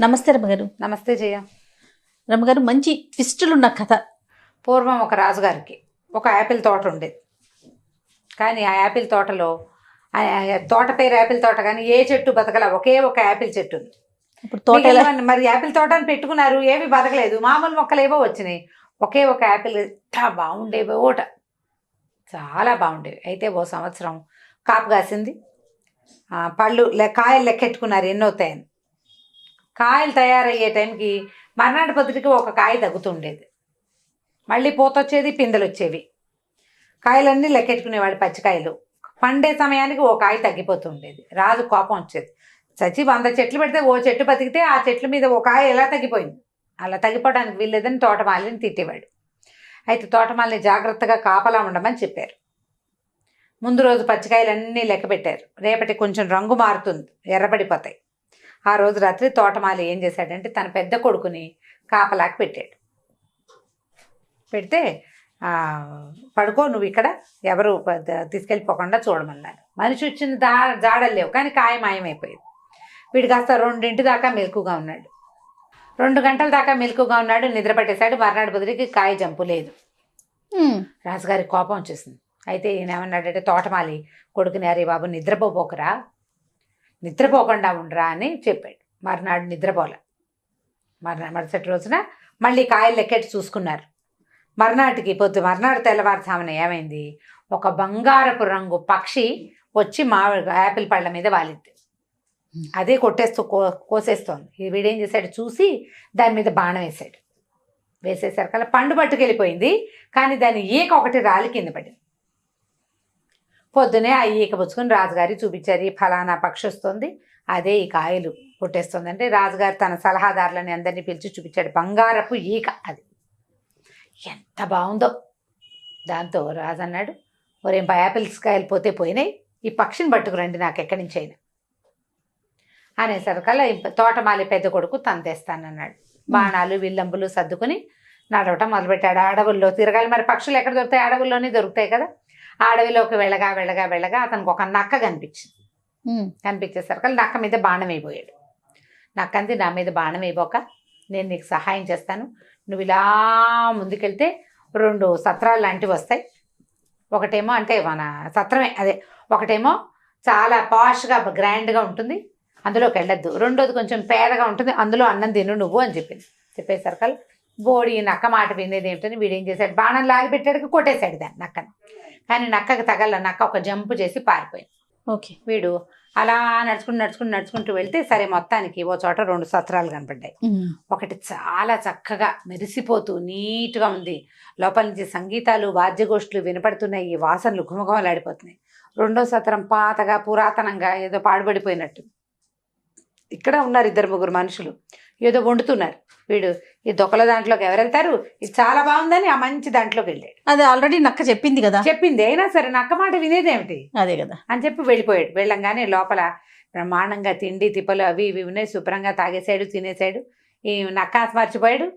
నమస్తే రమ్మగారు. నమస్తే జయ. రమ్మగారు, మంచి ట్విస్టులున్న కథ. పూర్వం ఒక రాజుగారికి ఒక యాపిల్ తోట ఉండేది. కానీ ఆ యాపిల్ తోటలో తోట పేరు యాపిల్ తోట, కానీ ఏ చెట్టు బతకల, ఒకే ఒక యాపిల్ చెట్టు ఉంది. ఇప్పుడు తోట మరి యాపిల్ తోట అని పెట్టుకున్నారు, ఏవి బతకలేదు, మామూలు మొక్కలు ఏవో వచ్చినాయి. ఒకే ఒక యాపిల్ ఎంత బాగుండేవి, ఓట చాలా బాగుండేవి. అయితే ఓ సంవత్సరం కాపు కాసింది. పళ్ళు కాయలు లెక్కెట్టుకున్నారు ఎన్ని అవుతాయని. కాయలు తయారయ్యే టైంకి మర్నాటి పొద్దుటికి ఒక కాయ తగ్గుతుండేది. మళ్ళీ పూత వచ్చేది, పిందెలు వచ్చేవి. కాయలన్నీ లెక్కెట్టుకునేవాడు పచ్చికాయలు. పండే సమయానికి ఓ కాయ తగ్గిపోతుండేది. రాజు కోపం వచ్చేది. చచ్చి 100 చెట్లు పెడితే ఓ చెట్టు బతికితే ఆ చెట్ల మీద ఓ కాయ ఎలా తగ్గిపోయింది, అలా తగ్గిపోవడానికి వీల్లేదని తోటమాలిని తిట్టేవాడు. అయితే తోటమాలిని జాగ్రత్తగా కాపలా ఉండమని చెప్పారు. ముందు రోజు పచ్చికాయలన్నీ లెక్క పెట్టారు. రేపటి కొంచెం రంగు మారుతుంది, ఎర్రబడిపోతాయి. ఆ రోజు రాత్రి తోటమాలి ఏం చేశాడంటే తన పెద్ద కొడుకుని కాపలాకి పెట్టాడు. పెడితే పడుకో, నువ్వు ఇక్కడ, ఎవరు తీసుకెళ్ళిపోకుండా చూడమన్నారు. మనిషి వచ్చిన జాడలు లేవు, కానీ కాయ మాయమైపోయింది. వీడు కాస్త 2 దాకా మెలకుగా ఉన్నాడు. 2 గంటల దాకా మెలకుగా ఉన్నాడు, నిద్ర పట్టేశాడు. మర్నాడు బదులుకి కాయ జంపు లేదు. రాజుగారి కోపం వచ్చేసింది. అయితే ఈయన ఏమన్నాడంటే తోటమాలి కొడుకుని, అరే బాబు నిద్రపోకరా, నిద్రపోకుండా ఉండరా అని చెప్పాడు. మర్నాడు నిద్రపోలే. మరుసటి రోజున మళ్ళీ కాయలు లెక్కెట్టి చూసుకున్నారు. మర్నాడు తెల్లవారుజామున ఏమైంది, ఒక బంగారపు రంగు పక్షి వచ్చి యాపిల్ పళ్ళ మీద వాలింది. అదే కొట్టేస్తూ కోసేస్తోంది. వీడేం చేశాడు, చూసి దాని మీద బాణం వేశాడు. వేసేసరికల్లా పండు పట్టుకెళ్ళిపోయింది, కానీ దాని ఈక ఒకటి రాలి కింద పడింది. పొద్దునే ఆ ఈక పుచ్చుకొని రాజుగారి చూపించారు. ఈ ఫలానా పక్షి వస్తుంది, అదే ఈ కాయలు కొట్టేస్తుంది అంటే రాజుగారు తన సలహాదారులని అందరినీ పిలిచి చూపించాడు. బంగారపు ఈక అది, ఎంత బాగుందో. దాంతో రాజు అన్నాడు, ఒరేం యాపిల్స్ కాయలు పోతే పోయినాయి, ఈ పక్షిని పట్టుకురండి నాకు ఎక్కడి నుంచి అయినా అనేసరికల్లా తోటమాలి పెద్ద కొడుకు తను తెస్తానన్నాడు. బాణాలు విల్లంబులు సర్దుకుని నడవటం మొదలుపెట్టాడు. అడవుల్లో తిరగాలి, మరి పక్షులు ఎక్కడ దొరుకుతాయి, అడవుల్లోనే దొరుకుతాయి కదా. ఆ అడవిలోకి వెళ్ళగా అతనికి ఒక నక్క కనిపించింది. కనిపించేసరికి నక్క మీద బాణం అయిపోయాడు. నక్కంది, నా మీద బాణం అయిపోక నేను నీకు సహాయం చేస్తాను, నువ్వు ఇలా ముందుకెళ్తే 2 సత్రాలు లాంటివి వస్తాయి. ఒకటేమో అంటే మన సత్రమే అదే, ఒకటేమో చాలా పాష్గా గ్రాండ్గా ఉంటుంది, అందులోకి వెళ్ళొద్దు. రెండోది కొంచెం పేదగా ఉంటుంది, అందులో అన్నం తిను నువ్వు అని చెప్పింది. చెప్పేసరికి బోడి నక్క మాట వినేది ఏమిటని వీడేం చేశాడు, బాణం లాగి పెట్టాడు, కొట్టేశాడు దాన్ని నక్కని. కానీ నక్కకి తగల, నక్క ఒక జంపు చేసి పారిపోయింది. ఓకే. వీడు అలా నడుచుకుంటూ వెళ్తే సరే మొత్తానికి ఓ చోట 2 సత్రాలు కనపడ్డాయి. ఒకటి చాలా చక్కగా మెరిసిపోతూ నీట్గా ఉంది, లోపల నుంచి సంగీతాలు వాద్యగోష్ఠులు వినపడుతున్నాయి, ఈ వాసనలు ఘుమఘుమలాడిపోతున్నాయి. రెండో సత్రం పాతగా పురాతనంగా ఏదో పాడుబడిపోయినట్టు. ఇక్కడ ఉన్నారు 2-3 మనుషులు, ఏదో వండుతున్నారు. వీడు ఈ దొక్కల దాంట్లోకి ఎవరు వెళ్తారు, ఇది చాలా బాగుందని ఆ మంచి దాంట్లోకి వెళ్ళాడు. అదే ఆల్రెడీ నక్క చెప్పింది కదా, చెప్పింది అయినా సరే నక్క మాట వినేదేమిటి, అదే కదా అని చెప్పి వెళ్ళిపోయాడు. వెళ్ళంగానే లోపల బ్రహ్మాండంగా తిండి తిప్పలు అవి ఇవి ఉన్నాయి, శుభ్రంగా తాగేశాడు, తినేశాడు. ఈ నక్క మర్చిపోయాడు,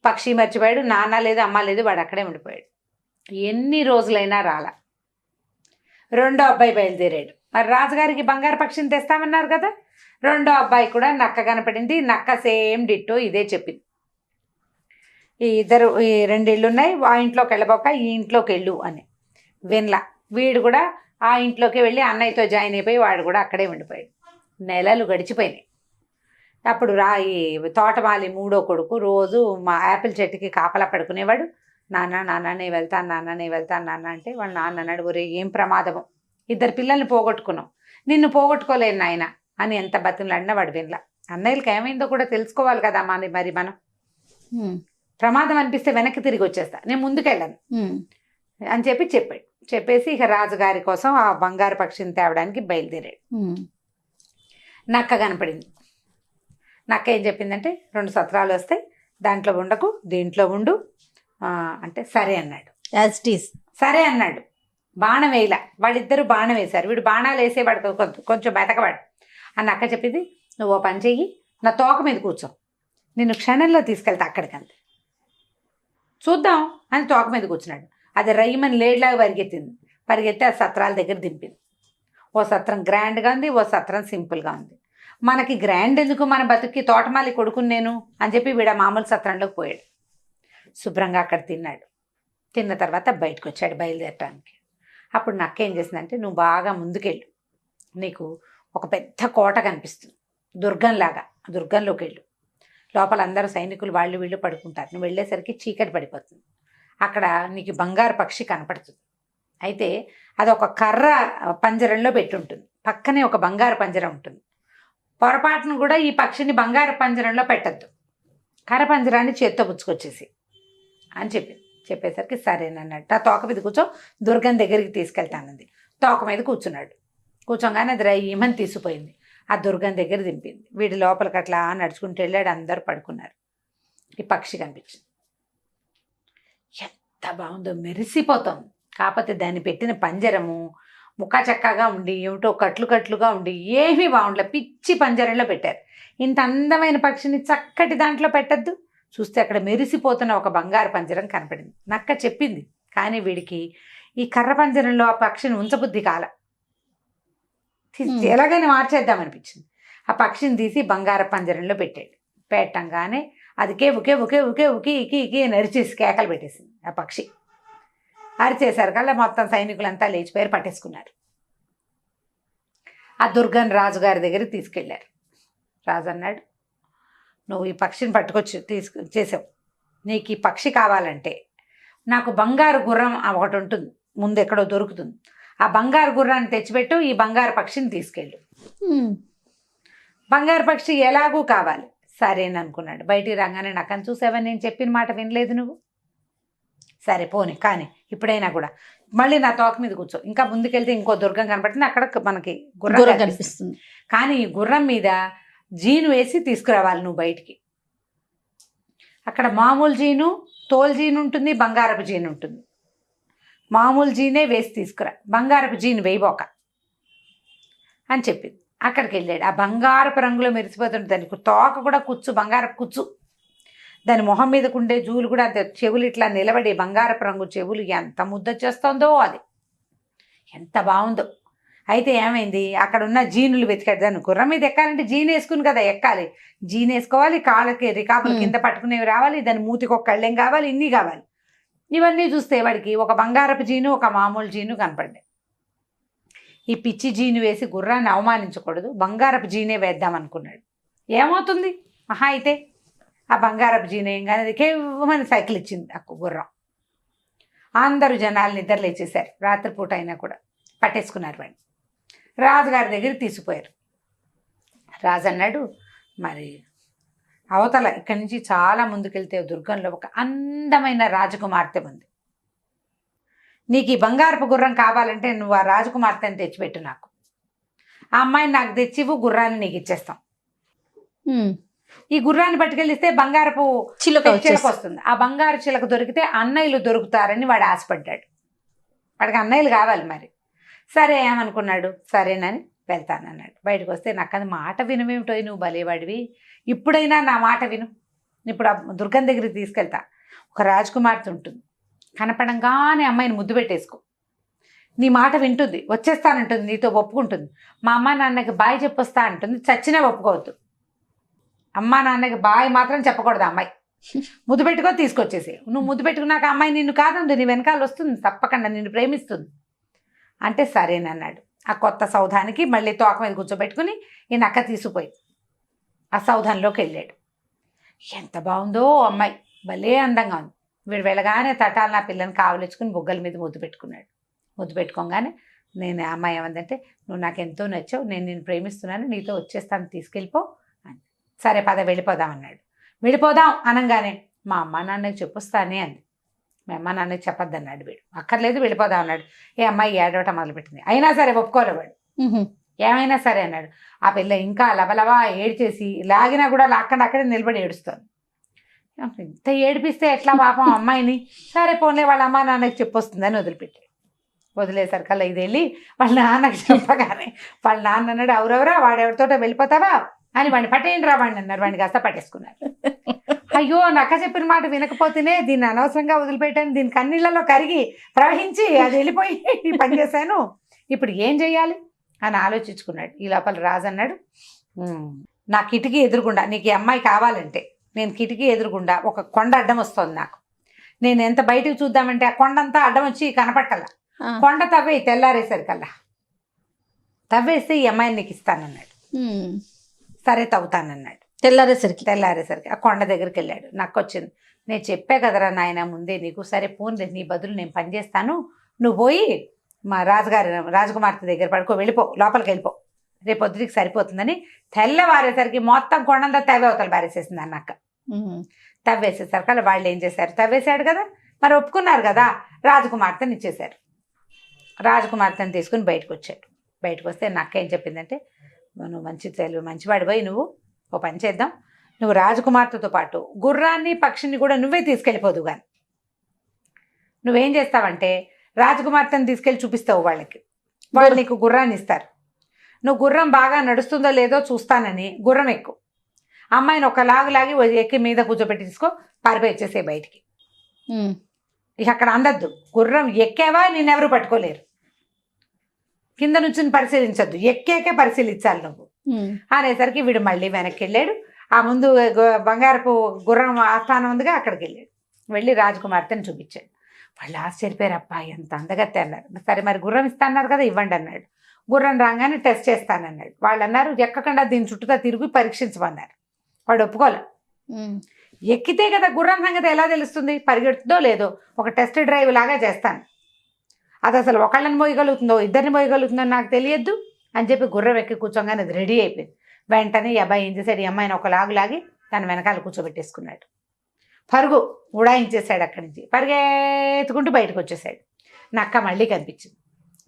పక్షి మర్చిపోయాడు, నాన్న లేదు అమ్మ లేదు, వాడు అక్కడే ఉండిపోయాడు. ఎన్ని రోజులైనా రాలా. రెండో అబ్బాయి బయలుదేరాడు. మరి రాజుగారికి బంగారు పక్షిని తెస్తామన్నారు కదా, రెండో అబ్బాయి కూడా నక్క కనపడింది. నక్క సేమ్ డిట్టో ఇదే చెప్పింది. ఈ 2 ఇళ్ళు ఉన్నాయి, ఆ ఇంట్లోకి వెళ్ళబోక ఈ ఇంట్లోకి వెళ్ళు అని వినలా. వీడు కూడా ఆ ఇంట్లోకి వెళ్ళి అన్నయ్యతో జాయిన్ అయిపోయి వాడు కూడా అక్కడే ఉండిపోయాడు. నెలలు గడిచిపోయినాయి. అప్పుడు ఈ తోటమాలి 3వ కొడుకు రోజు మా యాపిల్ చెట్టుకి కాపలా పడుకునేవాడు. నాన్న నేను వెళ్తాను, నాన్న అంటే వాళ్ళ నాన్న అన్నాడు, ఒరే ఏం ప్రమాదము, 2 పిల్లల్ని పోగొట్టుకున్నాం, నిన్ను పోగొట్టుకోలేను నాయన అని ఎంత బతిమలాడినా వాడు వినలా. అన్నయ్యలకి ఏమైందో కూడా తెలుసుకోవాలి కదా మరి మనం. ప్రమాదం అనిపిస్తే వెనక్కి తిరిగి వచ్చేస్తా, నేను ముందుకెళ్ళను అని చెప్పాడు. చెప్పేసి ఇక రాజుగారి కోసం ఆ బంగారు పక్షిని తేవడానికి బయలుదేరాడు. నక్క కనపడింది. నక్క ఏం చెప్పిందంటే 2 సత్రాలు వస్తాయి, దాంట్లో ఉండకు, దీంట్లో ఉండు అంటే సరే అన్నాడు. యాజ్ ఇట్ ఈస్ సరే అన్నాడు. బాణం వేయలా, వాళ్ళిద్దరూ బాణం వేశారు. వీడు బాణాలు వేసేవాడు కొంచెం బెతకవాడు. ఆ నక్క చెప్పింది, నువ్వు ఓ పని చెయ్యి, నా తోక మీద కూర్చో, నిన్ను క్షణంలో తీసుకెళ్తా అక్కడికంతే, చూద్దాం అని తోక మీద కూర్చున్నాడు. అది రైమని లేడ్లాగా పరిగెత్తి ఆ సత్రాల దగ్గర దింపింది. ఓ సత్రం గ్రాండ్గా ఉంది, ఓ సత్రం సింపుల్గా ఉంది. మనకి గ్రాండ్ ఎందుకు, మన బతుక్కి తోటమాలి కొడుకుని నేను అని చెప్పి వీడ మామూలు సత్రంలోకి పోయాడు. శుభ్రంగా అక్కడ తిన్నాడు. తిన్న తర్వాత బయటకు వచ్చాడు బయలుదేరటానికి. అప్పుడు నక్క ఏం చేసిందంటే, నువ్వు బాగా ముందుకెళ్ళు, నీకు ఒక పెద్ద కోట కనిపిస్తుంది దుర్గంలాగా, దుర్గంలోకి వెళ్ళు. లోపల అందరూ సైనికులు వాళ్ళు వీళ్ళు పడుకుంటారు. నువ్వు వెళ్ళేసరికి చీకటి పడిపోతుంది. అక్కడ నీకు బంగారు పక్షి కనపడుతుంది. అయితే అది ఒక కర్ర పంజరంలో పెట్టి ఉంటుంది. పక్కనే ఒక బంగారు పంజరం ఉంటుంది. పొరపాటును కూడా ఈ పక్షిని బంగారు పంజరంలో పెట్టద్దు, కర్ర పంజరాన్ని చేత్తో పుచ్చుకొచ్చేసి అని చెప్పేసరికి సరేనన్నట్టు. ఆ తోక మీద కూర్చో, దుర్గం దగ్గరికి తీసుకెళ్తానంది. తోక మీద కూర్చున్నాడు. కూర్చోగానే అది ఈమని తీసిపోయింది. ఆ దుర్గం దగ్గర దింపింది. వీడి లోపలికి అట్లా నడుచుకుంటూ వెళ్ళాడు. అందరూ పడుకున్నారు. ఈ పక్షి కనిపించింది. ఎంత బాగుందో, మెరిసిపోతుంది. కాకపోతే దాన్ని పెట్టిన పంజరము ముక్కా చక్కగా ఉండి, ఏమిటో కట్లు కట్లుగా ఉండి, ఏమీ బాగుండలే. పిచ్చి పంజరంలో పెట్టారు. ఇంత అందమైన పక్షిని చక్కటి దాంట్లో పెట్టద్దు. చూస్తే అక్కడ మెరిసిపోతున్న ఒక బంగారు పంజరం కనపడింది. నక్క చెప్పింది, కానీ వీడికి ఈ కర్ర పంజరంలో ఆ పక్షిని ఉంచబుద్ధి కాల. ఎలాగైనా మార్చేద్దామనిపించింది. ఆ పక్షిని తీసి బంగారు పంజరంలో పెట్టాడు. పెట్టంగానే అది ఉకే ఉకే ఉకే ఉకి ఇకి ఇకి నరిచేసి కేకలు పెట్టేసింది. ఆ పక్షి అరిచేసరికల్లా మొత్తం సైనికులంతా లేచిపోయారు, పట్టేసుకున్నారు. ఆ దుర్గన్ రాజుగారి దగ్గరికి తీసుకెళ్ళారు. రాజు అన్నాడు, నువ్వు ఈ పక్షిని పట్టుకొచ్చి చేసావు, నీకు ఈ పక్షి కావాలంటే నాకు బంగారు గుర్రం ఒకటి ఉంటుంది, ముందు ఎక్కడో దొరుకుతుంది, ఆ బంగారు గుర్రాన్ని తెచ్చిపెట్టు, ఈ బంగారు పక్షిని తీసుకెళ్ళు. బంగారు పక్షి ఎలాగూ కావాలి. సరేననుకున్నాడు. బయటికి రాగానే నక్కని చూసావా, నేను చెప్పిన మాట వినలేదు నువ్వు, సరే పోనీ కానీ ఇప్పుడైనా కూడా మళ్ళీ నా తోక మీద కూర్చో. ఇంకా ముందుకెళ్తే ఇంకో దుర్గం కనపడుతుంది, అక్కడ మనకి గుర్రం కనిపిస్తుంది. కానీ ఈ గుర్రం మీద జీను వేసి తీసుకురావాలి నువ్వు బయటికి. అక్కడ మామూలు జీను, తోలు జీను ఉంటుంది, బంగారపు జీను ఉంటుంది. మామూలు జీనే వేసి తీసుకురా, బంగారపు జీను వేయబోక అని చెప్పింది. అక్కడికి వెళ్ళాడు. ఆ బంగారపు రంగులో మెరిసిపోతుంది. దానికి తోక కూడా కుచ్చు, బంగారపు కుచ్చు. దాని మొహం మీదకు ఉండే జూలు కూడా అంతే, చెవులు ఇట్లా నిలబడి బంగారపు రంగు చెవులు, ఎంత ముద్ద చేస్తుందో అది, ఎంత బాగుందో. అయితే ఏమైంది, అక్కడ ఉన్న జీనులు వెతికాడు. దాన్ని గుర్రం మీద ఎక్కాలంటే జీన్ వేసుకుని కదా ఎక్కాలి. జీన్ వేసుకోవాలి, కాళ్ళకి రికాపులు కింద పట్టుకునేవి రావాలి, దాని మూతికి ఒక కళ్ళెం కావాలి, ఇన్ని కావాలి. ఇవన్నీ చూస్తే వాడికి ఒక బంగారపు జీను, ఒక మామూలు జీను కనపడ్డాయి. ఈ పిచ్చి జీను వేసి గుర్రాన్ని అవమానించకూడదు, బంగారపు జీనే వేద్దాం అనుకున్నాడు. ఏమవుతుంది మహా అయితే ఆ బంగారపు జీనే ఏం కానీ అది కేవలం సైకిల్ ఇచ్చింది ఆ గుర్రం. అందరూ జనాలు నిద్ర లేచేశారు. రాత్రిపూట అయినా కూడా పట్టేసుకున్నారు వాడిని. రాజుగారి దగ్గరికి తీసుకుపోయారు. రాజు అన్నాడు, మరి అవతల ఇక్కడి నుంచి చాలా ముందుకెళ్తే దుర్గంలో ఒక అందమైన రాజకుమార్తె ఉంది. నీకు ఈ బంగారపు గుర్రం కావాలంటే నువ్వు ఆ రాజకుమార్తెని తెచ్చిపెట్టు నాకు. ఆ అమ్మాయిని నాకు తెచ్చివు, గుర్రాన్ని నీకు ఇచ్చేస్తాం. ఈ గుర్రాన్ని పట్టుకెళ్ళిస్తే బంగారపు చిలక వస్తుంది. ఆ బంగారు చిలక దొరికితే అన్నయ్యలు దొరుకుతారని వాడు ఆశపడ్డాడు. వాడికి అన్నయ్యలు కావాలి. మరి సరే ఏమనుకున్నాడు, సరేనని వెళ్తానన్నాడు. బయటకు వస్తే నాకు అది మాట వినమేమిటో, నువ్వు భలేవాడివి, ఇప్పుడైనా నా మాట విను, ఇప్పుడు ఆ దుర్గం దగ్గరికి తీసుకెళ్తా. ఒక రాజకుమార్తె ఉంటుంది, కనపడంగానే అమ్మాయిని ముద్దు పెట్టేసుకో, నీ మాట వింటుంది, వచ్చేస్తానంటుంది, నీతో ఒప్పుకుంటుంది. మా అమ్మ నాన్నకి బాయ్ చెప్పొస్తా అంటుంది, చచ్చినా ఒప్పుకోవద్దు. అమ్మ నాన్నకి బాయ్ మాత్రం చెప్పకూడదు. అమ్మాయి ముద్దు పెట్టుకో, తీసుకొచ్చేసి. నువ్వు ముద్దు పెట్టుకున్నాక అమ్మాయి నిన్ను కాదందు, నీ వెనకాల వస్తుంది, తప్పకుండా నిన్ను ప్రేమిస్తుంది అంటే సరేనన్నాడు. ఆ కొత్త సౌధానికి మళ్ళీ తోక మీద కూర్చోబెట్టుకుని ఈ నక్క తీసుకుపోయి ఆ సౌధంలోకి వెళ్ళాడు. ఎంత బాగుందో అమ్మాయి, భలే అందంగా ఉంది. వీడు వెళ్ళగానే తటాలు నా పిల్లని కావలించుకుని బుగ్గల మీద ముద్దు పెట్టుకున్నాడు. ముద్దు పెట్టుకోగానే నేను అమ్మాయి ఏమందంటే, నువ్వు నాకు ఎంతో నచ్చావు, నేను నిన్ను ప్రేమిస్తున్నాను, నీతో వచ్చేస్తాను, తీసుకెళ్ళిపో అని. సరే పద వెళ్ళిపోదాం అన్నాడు. వెళ్ళిపోదాం అనగానే మా అమ్మ నాన్నకి చెప్పొస్తానే అంది. మీ అమ్మ నాన్నకి చెప్పొద్దన్నాడు వీడు. అక్కర్లేదు వెళ్ళిపోదాం అన్నాడు. ఏ అమ్మాయి ఏడవటం మొదలుపెట్టింది. అయినా సరే ఒప్పుకోలే వాడు. ఏమైనా సరే అన్నాడు. ఆ పిల్ల ఇంకా లబలబా ఏడ్చేసి లాగినా కూడా లాక్కండి అక్కడే నిలబడి ఏడుస్తుంది. ఇంత ఏడిపిస్తే ఎట్లా పాపం అమ్మాయిని. సరే పోన్లే వాళ్ళ అమ్మ నాన్నకి చెప్పొస్తుందని వదిలిపెట్టాడు. వదిలేసరికల్లా ఇది వెళ్ళి వాళ్ళ నాన్నకి చెప్పగానే వాళ్ళ నాన్న అన్నాడు, ఎవరెవరా వాడెవరితోటో వెళ్ళిపోతావా అని వాడిని పట్టేయండి రా వాడిని అన్నారు. వాడిని కాస్త పట్టేసుకున్నారు. అయ్యో నక్క చెప్పిన మాట వినకపోతేనే దీన్ని అనవసరంగా వదిలిపెట్టాను, దీని కన్నీళ్ళలో కరిగి ప్రవహించి అది వెళ్ళిపోయి పనిచేశాను, ఇప్పుడు ఏం చెయ్యాలి అని ఆలోచించుకున్నాడు. ఈ లోపల రాజు అన్నాడు, నా కిటికీ ఎదురుగుండా నీకు ఈ అమ్మాయి కావాలంటే నేను కిటికీ ఎదురుగుండా ఒక కొండ అడ్డం వస్తుంది నాకు. నేను ఎంత బయటకు చూద్దామంటే ఆ కొండ అంతా అడ్డం వచ్చి కనపట్టాల. కొండ తవ్వే తెల్లారేసరికల్లా తవ్వేస్తే ఈ అమ్మాయిని నీకు ఇస్తానన్నాడు. సరే తవ్వుతానన్నాడు. తెల్లారేసరికి ఆ కొండ దగ్గరికి వెళ్ళాడు. నాకు వచ్చింది, నేను చెప్పా కదరా నాయన ముందే నీకు, సరే పోన్లే నీ బదులు నేను పని చేస్తాను, నువ్వు పోయి మా రాజకుమార్తె దగ్గర పడుకో, వెళ్ళిపో, లోపలికి వెళ్ళిపో, రేపు పొద్దుటికి సరిపోతుందని తెల్లవారేసరికి మొత్తం కొండంతా తవ్వే అవతల పారేసేసింది అన్నక్క. తవ్వేసేసరికి అలా వాళ్ళు ఏం చేశారు, తవ్వేశాడు కదా మరి ఒప్పుకున్నారు కదా, రాజకుమార్తెని ఇచ్చేశారు. రాజకుమార్తెని తీసుకుని బయటకు వచ్చాడు. బయటకు వస్తే నక్క ఏం చెప్పిందంటే, నువ్వు మంచివాడు పోయి నువ్వు ఓ పని చేద్దాం, నువ్వు రాజకుమార్తెతో పాటు గుర్రాన్ని పక్షిని కూడా నువ్వే తీసుకెళ్ళిపోదు కానీ నువ్వేం చేస్తావంటే రాజకుమార్తెని తీసుకెళ్ళి చూపిస్తావు వాళ్ళకి, వాళ్ళు నీకు గుర్రాన్ని ఇస్తారు. నువ్వు గుర్రం బాగా నడుస్తుందో లేదో చూస్తానని గుర్రం ఎక్కువ, అమ్మాయిని ఒక లాగి ఎక్కి మీద కూర్చోబెట్టి తీసుకో, పారిపోయి వచ్చేసే బయటికి. ఇక అక్కడ అందద్దు, గుర్రం ఎక్కేవా నిన్నెవరూ పట్టుకోలేరు, కింద నుంచి పరిశీలించద్దు, ఎక్కేకే పరిశీలించాలి నువ్వు అనేసరికి వీడు మళ్ళీ వెనక్కి వెళ్ళాడు. ఆ ముందు బంగారపు గుర్రం ఆస్థానం ఉందిగా, అక్కడికి వెళ్ళాడు. వెళ్ళి రాజకుమార్తెని చూపించాడు. వాళ్ళు ఆశ్చర్యపోయారు, అబ్బా ఎంత అందగత్తే అన్నారు. సరే మరి గుర్రం ఇస్తాన్నారు కదా ఇవ్వండి అన్నాడు. గుర్రం రాగానే టెస్ట్ చేస్తానన్నాడు. వాళ్ళు అన్నారు ఎక్కకుండా దీని చుట్టూతా తిరిగి పరీక్షించమన్నారు. వాడు ఒప్పుకోలే. ఎక్కితే కదా గుర్రం సంగతి ఎలా తెలుస్తుంది, పరిగెడుతుందో లేదో, ఒక టెస్ట్ డ్రైవ్ లాగా చేస్తాను, అది అసలు ఒకళ్ళని మోయగలుగుతుందో ఇద్దరిని మోయగలుగుతుందో నాకు తెలియద్దు అని చెప్పి గుర్రం ఎక్కి కూర్చోగానే అది రెడీ అయిపోయింది. వెంటనే ఈ అబ్బాయి ఏం చేశాడు, ఈ అమ్మాయిని ఒక లాగి తన వెనకాల కూర్చోబెట్టేసుకున్నాడు. పరుగు ఉడాయించేశాడు. అక్కడి నుంచి పరిగెత్తుకుంటూ బయటకు వచ్చేసాడు. నక్క మళ్ళీ కనిపించింది.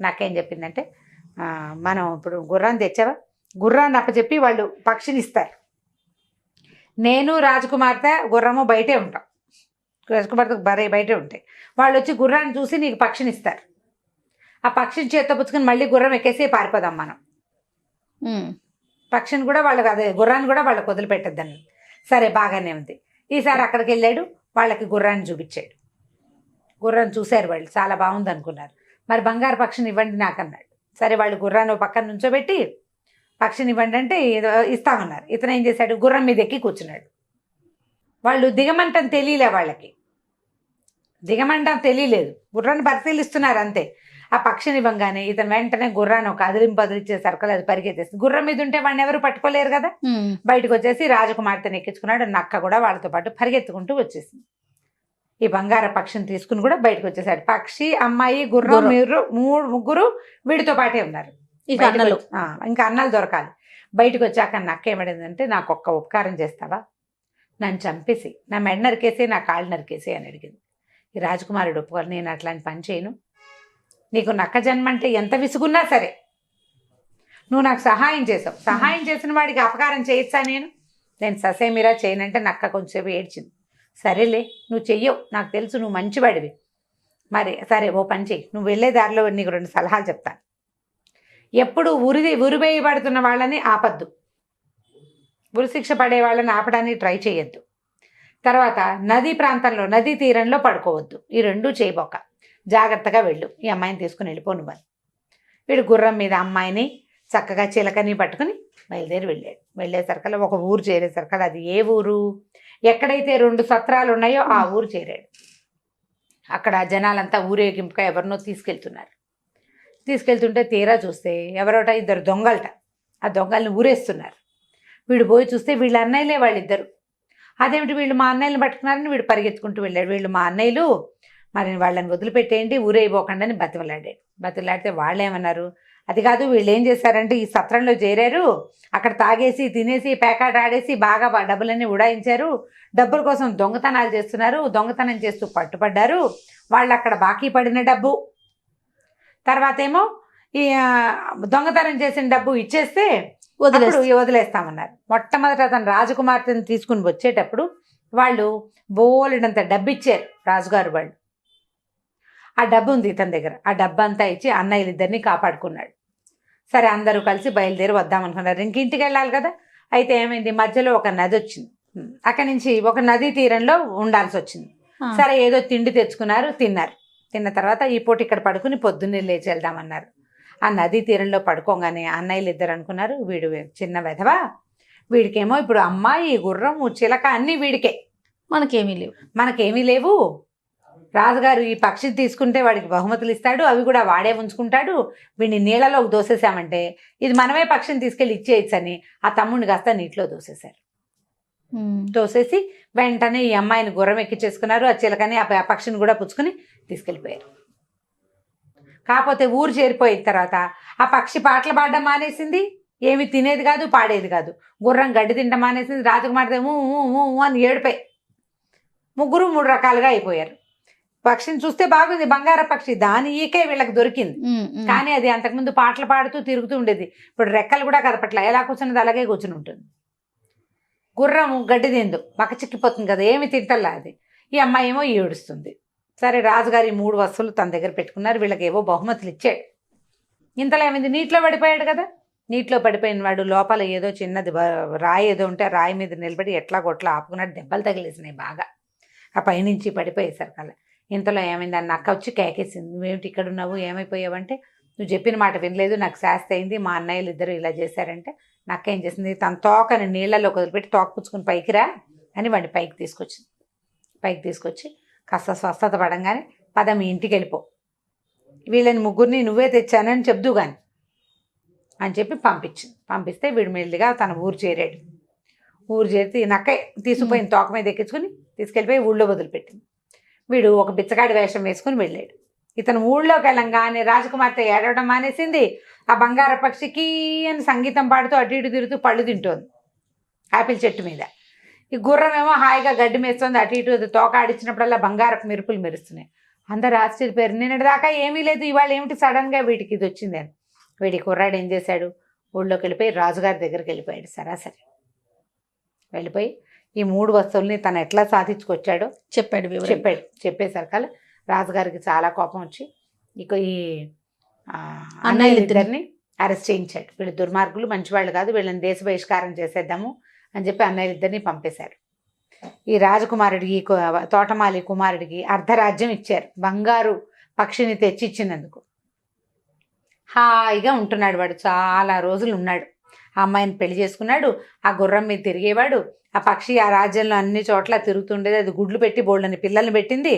నక్క ఏం చెప్పిందంటే, మనం ఇప్పుడు గుర్రాన్ని తెచ్చావా, గుర్రాన్ని అప్పచెప్పి వాళ్ళు పక్షిని ఇస్తారు, నేను రాజకుమార్తె గుర్రము బయటే ఉంటాం, రాజకుమార్తెకు బయటే ఉంటాయి, వాళ్ళు వచ్చి గుర్రాన్ని చూసి నీకు పక్షిని ఇస్తారు, ఆ పక్షిని చేత్తో పుచ్చుకొని మళ్ళీ గుర్రం ఎక్కేసి పారిపోదాం మనం, పక్షిని కూడా వాళ్ళకి అదే గుర్రాన్ని కూడా వాళ్ళకి వదిలిపెట్టద్దని. సరే బాగానే ఉంది. ఈసారి అక్కడికి వెళ్ళాడు, వాళ్ళకి గుర్రాన్ని చూపించాడు. గుర్రాన్ని చూశారు వాళ్ళు, చాలా బాగుంది అనుకున్నారు. మరి బంగారు పక్షిని ఇవ్వండి నాకు అన్నాడు. సరే వాళ్ళు గుర్రాన్ని పక్కన నుంచోబెట్టి పక్షిని ఇవ్వండి అంటే ఇస్తామన్నారు. ఇతను ఏం చేశాడు, గుర్రం మీద ఎక్కి కూర్చున్నాడు. వాళ్ళు దిగమంటం తెలియలే, వాళ్ళకి దిగమంటం తెలియలేదు, గుర్రాన్ని పరిశీలిస్తున్నారు అంతే. ఆ పక్షిని ఇవ్వగానే ఇతను వెంటనే గుర్రాన్ని ఒక అదిలింపదిలిచ్చే సర్కల్ అది పరిగెత్తేసి, గుర్రం మీద ఉంటే వాడిని ఎవరు పట్టుకోలేరు కదా, బయటకు వచ్చేసి రాజకుమార్తెని ఎక్కించుకున్నాడు. నక్క కూడా వాళ్ళతో పాటు పరిగెత్తుకుంటూ వచ్చేసింది. ఈ బంగార పక్షిని తీసుకుని కూడా బయటకు వచ్చేసాడు. పక్షి, అమ్మాయి, గుర్రం, ముగ్గురు వీడితో పాటే ఉన్నారు. ఇంకా అన్నలు దొరకాలి. బయటకు వచ్చాక నక్క ఏమడిందంటే, నాకు ఒక్క ఉపకారం చేస్తావా, నన్ను చంపేసి నా మెడ నరికేసి నా కాళ్ళు నరికేసి అని అడిగింది. ఈ రాజకుమారుడు ఒప్పుకోవాలి, నేను అట్లాంటి పని చేయను, నీకు నక్క జన్మ అంటే ఎంత విసుగున్నా సరే నువ్వు నాకు సహాయం చేసావు, సహాయం చేసిన వాడికి అపకారం చేయొచ్చా, నేను ససేమిరా చేయనంటే నక్క కొంచెంసేపు ఏడ్చింది. సరేలే నువ్వు చెయ్యవు, నాకు తెలుసు నువ్వు మంచివాడివి, మరి సరే ఓ పని చెయ్యి, నువ్వు వెళ్ళే దారిలో నీకు 2 సలహాలు చెప్తాను. ఎప్పుడు ఉరివేయబడుతున్న వాళ్ళని ఆపద్దు, ఉరిశిక్ష పడే వాళ్ళని ఆపడానికి ట్రై చేయొద్దు. తర్వాత నదీ తీరంలో పడుకోవద్దు. ఈ 2 చేయబోక జాగ్రత్తగా వెళ్ళు, ఈ అమ్మాయిని తీసుకుని వెళ్ళిపో నువ్వు. వీడు గుర్రం మీద అమ్మాయిని చక్కగా చిలకని పట్టుకుని బయలుదేరి వెళ్ళాడు. వెళ్ళేసరికల్లా ఒక ఊరు చేరేసరికల్లా, అది ఏ ఊరు, ఎక్కడైతే 2 సత్రాలు ఉన్నాయో ఆ ఊరు చేరాడు. అక్కడ జనాలంతా ఊరేగింపుగా ఎవరినో తీసుకెళ్తుంటే తీరా చూస్తే ఎవరోట 2 దొంగలట, ఆ దొంగల్ని ఊరేస్తున్నారు. వీడు పోయి చూస్తే వీళ్ళ అన్నయ్యలే వాళ్ళిద్దరు. అదేమిటి వీళ్ళు మా అన్నయ్యని పట్టుకున్నారని వీడు పరిగెత్తుకుంటూ వెళ్ళాడు. వీళ్ళు మా అన్నయ్యలు, మరి వాళ్ళని వదిలిపెట్టేయండి, ఊరైపోకండి అని బతిలాడితే వాళ్ళు ఏమన్నారు, అది కాదు వీళ్ళు ఏం చేశారంటే ఈ సత్రంలో చేరారు, అక్కడ తాగేసి తినేసి పేకాట ఆడేసి బాగా డబ్బులన్నీ ఉడాయించారు, డబ్బుల కోసం దొంగతనాలు చేస్తున్నారు, దొంగతనం చేస్తూ పట్టుపడ్డారు, వాళ్ళు అక్కడ బాకీ పడిన డబ్బు, తర్వాత ఏమో ఈ దొంగతనం చేసిన డబ్బు ఇచ్చేస్తే వదిలేస్తామన్నారు. మొట్టమొదట అతను రాజకుమార్తెను తీసుకుని వచ్చేటప్పుడు వాళ్ళు బోలెడంత డబ్బు ఇచ్చారు రాజుగారు వాళ్ళు. ఆ డబ్బు ఉంది ఇతని దగ్గర, ఆ డబ్బు అంతా ఇచ్చి అన్నయ్యలిద్దరిని కాపాడుకున్నాడు. సరే అందరూ కలిసి బయలుదేరి వద్దామనుకున్నారు, ఇంటికి వెళ్ళాలి కదా. అయితే ఏమైంది, మధ్యలో ఒక నది వచ్చింది, అక్కడి నుంచి ఒక నదీ తీరంలో ఉండాల్సి వచ్చింది. సరే ఏదో తిండి తెచ్చుకున్నారు, తిన్న తర్వాత ఈ పూట ఇక్కడ పడుకుని పొద్దున్నే లేచి వెళ్దామన్నారు. ఆ నదీ తీరంలో పడుకోగానే అన్నయ్యలు ఇద్దరు అనుకున్నారు, వీడు చిన్న వెధవా, వీడికేమో ఇప్పుడు అమ్మాయి, గుర్రము, చిలక అన్నీ వీడికే, మనకేమీ లేవు. మనకేమీ లేవు. రాజుగారు ఈ పక్షిని తీసుకుంటే వాడికి బహుమతులు ఇస్తాడు, అవి కూడా వాడే ఉంచుకుంటాడు. వీడిని నీళ్ళలోకి దోసేసామంటే ఇది మనమే పక్షిని తీసుకెళ్ళి ఇచ్చేయచ్చు అని ఆ తమ్ముడిని కాస్త నీటిలో దోసేశారు. దోసేసి వెంటనే ఈ అమ్మాయిని గుర్రం ఎక్కించేసుకున్నారు, ఆ చిలకని ఆ పక్షిని కూడా పుచ్చుకుని తీసుకెళ్ళిపోయారు. కాకపోతే ఊరు చేరిపోయిన తర్వాత ఆ పక్షి పాటలు పాడడం మానేసింది, ఏమి తినేది కాదు, పాడేది కాదు. గుర్రం గడ్డి తినడం మానేసింది, రాజకుమార్తె ఊ ఊ ఊ అని ఏడిపోయి ముగ్గురు 3 రకాలుగా అయిపోయారు. పక్షిని చూస్తే బాగుంది, బంగార పక్షి, దాని ఈకే వీళ్ళకి దొరికింది. కానీ అది అంతకుముందు పాటలు పాడుతూ తిరుగుతూ ఉండేది, ఇప్పుడు రెక్కలు కూడా కదపట్ల, ఎలా కూర్చున్నది అలాగే కూర్చుని ఉంటుంది. గుర్రం గడ్డి తిందు, మక్క చిక్కిపోతుంది కదా, ఏమి తింటల్లా అది. ఈ అమ్మాయి ఏమో ఏడుస్తుంది. సరే రాజుగారి 3 వస్తువులు తన దగ్గర పెట్టుకున్నారు, వీళ్ళకి ఏవో బహుమతులు ఇచ్చాడు. ఇంతలో ఏమైంది, నీటిలో పడిపోయాడు కదా. నీటిలో పడిపోయిన వాడు లోపల ఏదో చిన్నది రాయి ఏదో ఉంటే ఆ రాయి మీద నిలబడి ఎట్లా కొట్లా ఆపుకున్నాడు, దెబ్బలు తగిలేసినాయి బాగా. ఆ పైనుంచి పడిపోయేసరికి అలా. ఇంతలో ఏమైంది, ఆ నక్క వచ్చి కేకేసింది, నువ్వేమిటి ఇక్కడ ఉన్నావు, ఏమైపోయావంటే, నువ్వు చెప్పిన మాట వినలేదు, నాకు శాస్తి అయింది, మా అన్నయ్యలు ఇద్దరు ఇలా చేశారంటే నక్క ఏం చేసింది, తన తోకని నీళ్ళలో వదిలిపెట్టి తోక పుచ్చుకుని పైకి రా అని వాడిని పైకి తీసుకొచ్చింది. పైకి తీసుకొచ్చి కాస్త స్వస్థత పడంగానే పద మీ ఇంటికి వెళ్ళిపో, వీళ్ళని ముగ్గురిని నువ్వే తెచ్చానని చెప్దు కానీ అని చెప్పి పంపించింది. పంపిస్తే వీడు మెల్లిగా తన ఊరు చేరాడు. ఊరు చేరి నక్క తీసుకుపోయిన తోక మీద ఎక్కించుకుని తీసుకెళ్ళిపోయి ఊళ్ళో వదిలిపెట్టింది. వీడు ఒక బిచ్చగాడి వేషం వేసుకుని వెళ్ళాడు. ఇతను ఊళ్ళోకి వెళ్ళంగానే రాజకుమార్తె ఏడవడం మానేసింది, ఆ బంగార పక్షికి అని సంగీతం పాడుతూ అటు ఇటు తిరుగుతూ పళ్ళు తింటోంది ఆపిల్ చెట్టు మీద. ఈ గుర్రం ఏమో హాయిగా గడ్డి మేస్తుంది, అటు ఇటు తోక ఆడిచ్చినప్పుడల్లా బంగారపు మెరుపులు మెరుస్తున్నాయి. అందరు ఆశ్చర్యపోయారు, నిన్నటి దాకా ఏమీ లేదు, ఇవాళ ఏమిటి సడన్గా వీటికి ఇది వచ్చింది అని. వీడి కుర్రాడు ఏం చేశాడు, ఊళ్ళోకి వెళ్ళిపోయి రాజుగారి దగ్గరికి వెళ్ళిపోయాడు. సరాసరి వెళ్ళిపోయి ఈ 3 వస్తువుల్ని తను ఎట్లా సాధించుకొచ్చాడో చెప్పాడు. చెప్పేసరికల్లా రాజుగారికి చాలా కోపం వచ్చి ఇక ఈ అన్నయ్యలిద్దరిని అరెస్ట్ చేయించాడు. వీళ్ళు దుర్మార్గులు, మంచివాళ్ళు కాదు, వీళ్ళని దేశ బహిష్కారం చేసేద్దాము అని చెప్పి అన్నయ్యలిద్దరిని పంపేశారు. ఈ రాజకుమారుడికి, తోటమాలి కుమారుడికి అర్ధరాజ్యం ఇచ్చారు, బంగారు పక్షిని తెచ్చి ఇచ్చినందుకు. హాయిగా ఉంటున్నాడు వాడు, చాలా రోజులు ఉన్నాడు. ఆ అమ్మాయిని పెళ్లి చేసుకున్నాడు, ఆ గుర్రం మీద తిరిగేవాడు. ఆ పక్షి ఆ రాజ్యంలో అన్ని చోట్ల తిరుగుతుండేది, అది గుడ్లు పెట్టి బోళ్ళని పిల్లల్ని పెట్టింది.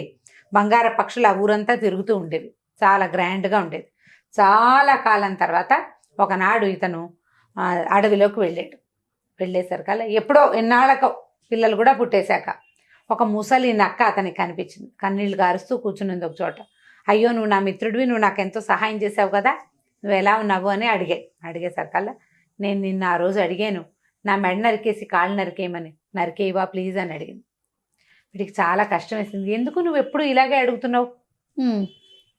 బంగార పక్షులు ఆ ఊరంతా తిరుగుతూ ఉండేవి, చాలా గ్రాండ్గా ఉండేది. చాలా కాలం తర్వాత ఒకనాడు ఇతను అడవిలోకి వెళ్ళాడు. వెళ్ళేసరికల్లా ఎప్పుడో ఎన్నాళ్ళకో పిల్లలు కూడా పుట్టేశాక ఒక ముసలి నక్క అతనికి కనిపించింది. కన్నీళ్ళు గారుస్తూ కూర్చున్నది ఒక చోట. అయ్యో నువ్వు నా మిత్రుడివి, నువ్వు నాకు ఎంతో సహాయం చేసావు కదా, నువ్వు ఎలా ఉన్నావు అని అడిగేసరికల్లా నేను నిన్న ఆ రోజు అడిగాను, నా మెడ నరికేసి కాళ్ళు నరికేయమని, నరికేయవా ప్లీజ్ అని అడిగింది. వీడికి చాలా కష్టం వేసింది, ఎందుకు నువ్వు ఎప్పుడు ఇలాగే అడుగుతున్నావు,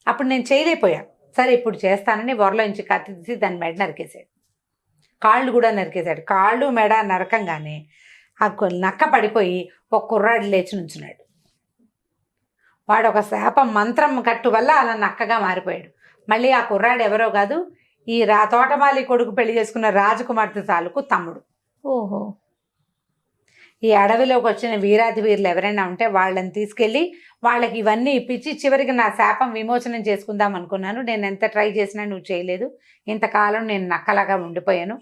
అప్పుడు నేను చేయలేకపోయా, సరే ఇప్పుడు చేస్తానని వరలో నుంచి కత్తి తీసి దాని మెడ నరికేశాడు. కాళ్ళు కూడా నరికేశాడు. కాళ్ళు మెడ నరకంగానే ఆ నక్క పడిపోయి ఒక కుర్రాడు లేచి నుంచున్నాడు. వాడు ఒక శాపం మంత్రం కట్టు వల్ల అలా నక్కగా మారిపోయాడు. మళ్ళీ ఆ కుర్రాడు ఎవరో కాదు, ఈ తోటమాలి కొడుకు పెళ్లి చేసుకున్న రాజకుమార్తె తాలూకు తమ్ముడు. ఓహో. ఈ అడవిలోకి వచ్చిన వీరాధి వీరులు ఎవరైనా ఉంటే వాళ్ళని తీసుకెళ్ళి వాళ్ళకి ఇవన్నీ ఇప్పించి చివరికి నా శాపం విమోచనం చేసుకుందాం అనుకున్నాను, నేను ఎంత ట్రై చేసినా నువ్వు చేయలేదు, ఇంతకాలం నేను నక్కలాగా ఉండిపోయాను,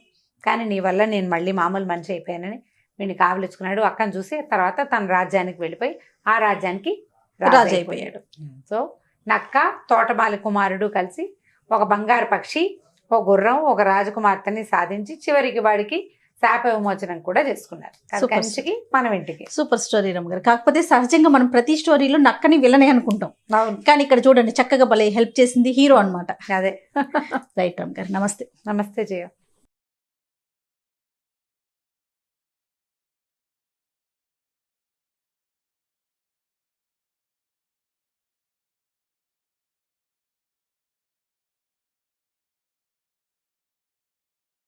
కానీ నీ వల్ల నేను మళ్ళీ మామూలు మనిషి అయిపోయానని వీడిని కావలించుకున్నాడు. అక్కని చూసి తర్వాత తన రాజ్యానికి వెళ్ళిపోయి ఆ రాజ్యానికి రాజు అయిపోయాడు. సో నక్క, తోటమాలి కుమారుడు కలిసి ఒక బంగారు పక్షి, ఒక గుర్రం, ఒక రాజకుమార్తెని సాధించి చివరికి వాడికి శాప విమోచనం కూడా చేసుకున్నారు. కంచికి మనం ఇంటికి. సూపర్ స్టోరీ రమ్మగారు. కాకపోతే సహజంగా మనం ప్రతి స్టోరీలో నక్కని విలనే అనుకుంటాం, కానీ ఇక్కడ చూడండి చక్కగా భలే హెల్ప్ చేసింది హీరో అన్నమాట. అదే. రైట్ రమ్మగారు, నమస్తే. నమస్తే జయ.